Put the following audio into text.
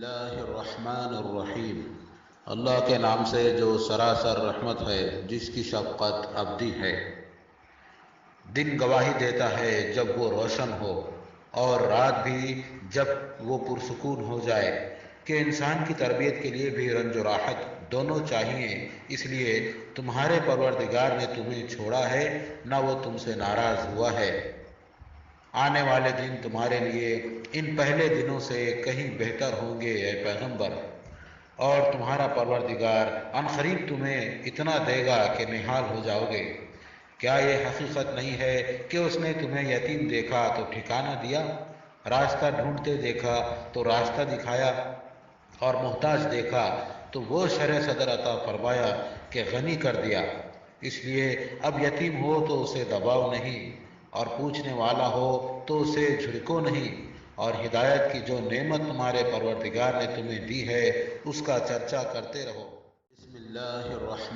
اللہ الرحمن الرحیم، اللہ کے نام سے جو سراسر رحمت ہے، جس کی شفقت ابدی ہے۔ دن گواہی دیتا ہے جب وہ روشن ہو، اور رات بھی جب وہ پرسکون ہو جائے، کہ انسان کی تربیت کے لیے بھی رنج و راحت دونوں چاہیے۔ اس لیے تمہارے پروردگار نے تمہیں چھوڑا ہے، نہ وہ تم سے ناراض ہوا ہے۔ آنے والے دن تمہارے لیے ان پہلے دنوں سے کہیں بہتر ہوں گے اے پیغمبر، اور تمہارا پروردگار عنقریب تمہیں اتنا دے گا کہ نہال ہو جاؤ گے۔ کیا یہ حقیقت نہیں ہے کہ اس نے تمہیں یتیم دیکھا تو ٹھکانہ دیا، راستہ ڈھونڈتے دیکھا تو راستہ دکھایا، اور محتاج دیکھا تو وہ شرح صدر عطا فرمایا کہ غنی کر دیا۔ اس لیے اب یتیم ہو تو اسے دباؤ نہیں، اور پوچھنے والا ہو تو اسے جھڑکو نہیں، اور ہدایت کی جو نعمت تمہارے پروردگار نے تمہیں دی ہے اس کا چرچا کرتے رہو۔ بسم اللہ الرحمن